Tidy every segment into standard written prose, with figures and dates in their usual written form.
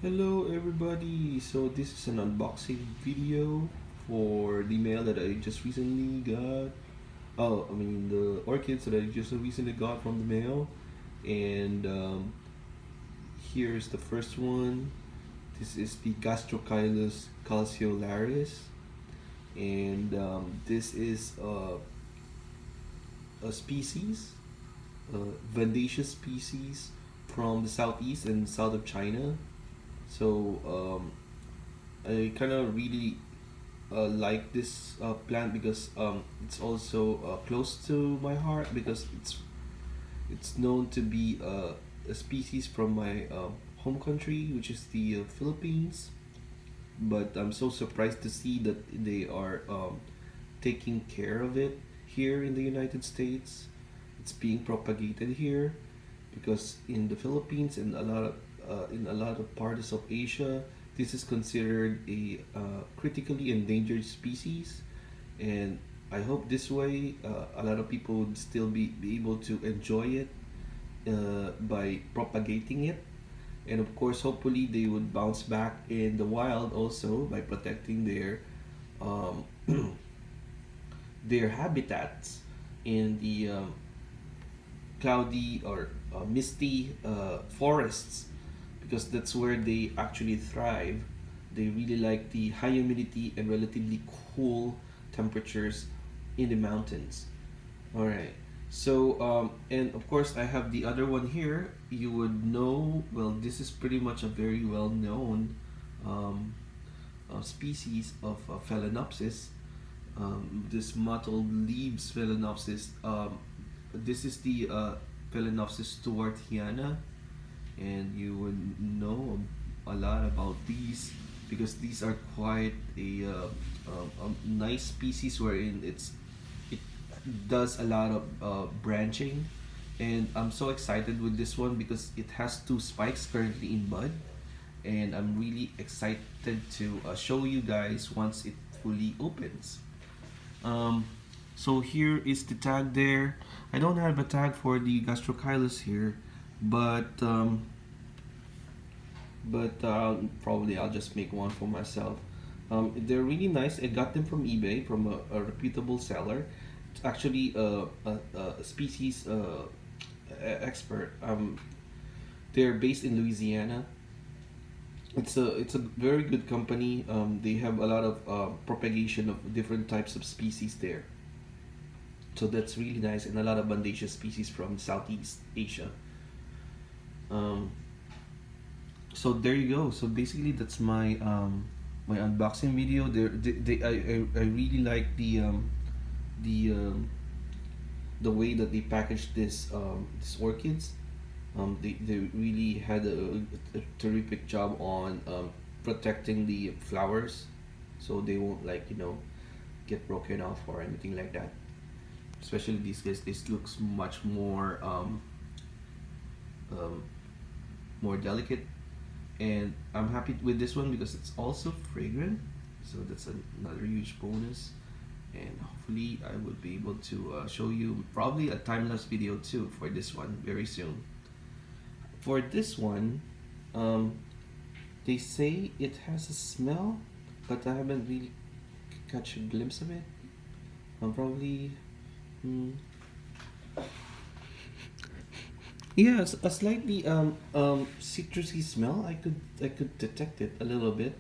Hello everybody, so this is an unboxing video for the mail that I just recently got. The orchids that I just recently got from the mail. And here's the first one. This is the Gastrochilus calceolaris. And this is a species, a vandaceous species from the southeast and south of China. So I kind of really like this plant because it's also close to my heart because it's known to be a species from my home country, which is the Philippines. But I'm so surprised to see that they are taking care of it here in the United States. It's being propagated here because in the Philippines and in a lot of parts of Asia, this is considered a critically endangered species, and I hope this way a lot of people would still be able to enjoy it by propagating it, and of course, hopefully, they would bounce back in the wild also by protecting um, their habitats in the cloudy or misty forests because that's where they actually thrive. They really like the high humidity and relatively cool temperatures in the mountains. All right. So, and of course, I have the other one here. You would know, well, this is pretty much a very well known um, species of Phalaenopsis. This mottled leaves Phalaenopsis. This is the Phalaenopsis stuartiana, and you would know a lot about these because these are quite a nice species wherein it does a lot of branching, and I'm so excited with this one because it has two spikes currently in bud, and I'm really excited to show you guys once it fully opens. um, so here is the tag there. I don't have a tag for the Gastrochilus here, but probably I'll just make one for myself. They're really nice. I got them from eBay from a reputable seller. It's actually a species expert. They're based in Louisiana. It's a very good company. They have a lot of propagation of different types of species there. So that's really nice, and a lot of bandaceous species from Southeast Asia. Um, so there you go. So basically, that's my unboxing video. I really like the way that they packaged this orchids. They really had a terrific job on protecting the flowers, so they won't get broken off or anything like that. Especially these guys, this looks much um, more delicate, and I'm happy with this one because it's also fragrant, so that's another huge bonus. And hopefully I will be able to show you probably a time-lapse video too for this one very soon. For this one, um, they say it has a smell, but I haven't really catch a glimpse of it. Probably, mm, yes, a slightly citrusy smell. I could detect it a little bit.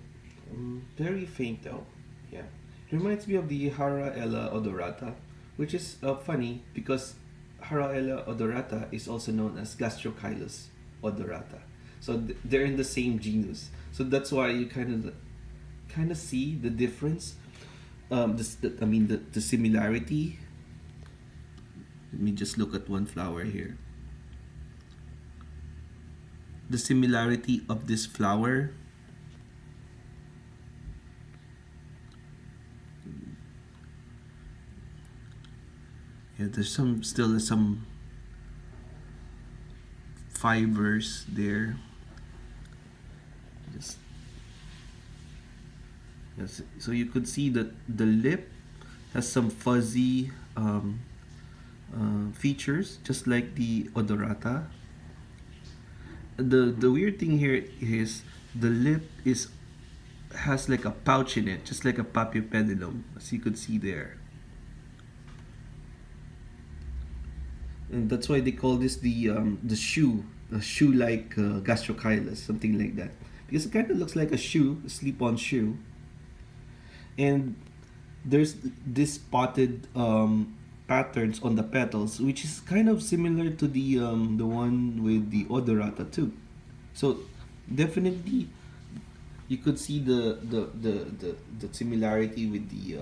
Very faint though. Yeah, it reminds me of the Haraella odorata, which is funny because Haraella odorata is also known as Gastrochilus odorata. So they're in the same genus. So that's why you kind of see the difference. The similarity. Let me just look at one flower here. The similarity of this flower. Yeah, there's still some fibers there. Just, yes, so you could see that the lip has some fuzzy features, just like the odorata. The weird thing here is the lip is has like a pouch in it, just like a papilledilum, as you could see there. And that's why they call this the shoe-like gastrochilus, something like that, because it kind of looks like a shoe, a slip-on shoe. And there's this spotted patterns on the petals, which is kind of similar to the one with the odorata too. So definitely you could see the similarity with the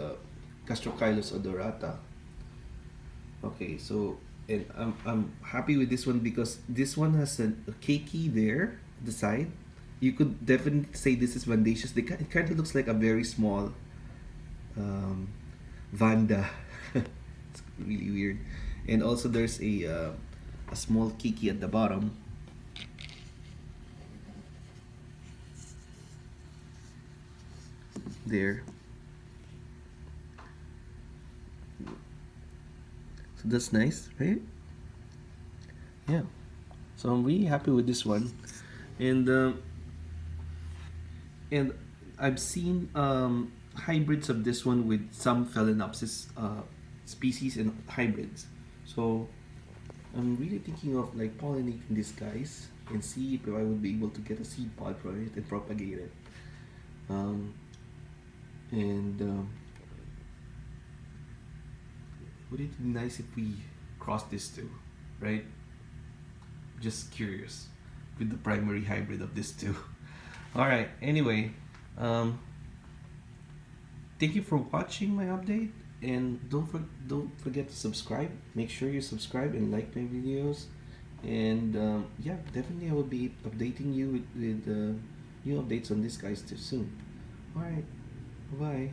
Gastrochilus odorata. Okay, so and I'm happy with this one because this one has a keiki there at the side. You could definitely say this is vandaceous. It kind of looks like a very small um, vanda. It's really weird. And also there's a small keiki at the bottom. There. So that's nice, right? Yeah. So I'm really happy with this one, and and I've seen hybrids of this one with some Phalaenopsis species and hybrids. So I'm really thinking of like pollinating these guys and see if I would be able to get a seed pod from it and propagate it. Um, and would it be nice if we cross these two, right? Just curious with the primary hybrid of these two. All right. Anyway, um, thank you for watching my update, and don't forget to subscribe. Make sure you subscribe and like my videos, and yeah, definitely I will be updating you with new updates on this guys too soon. All right. Bye.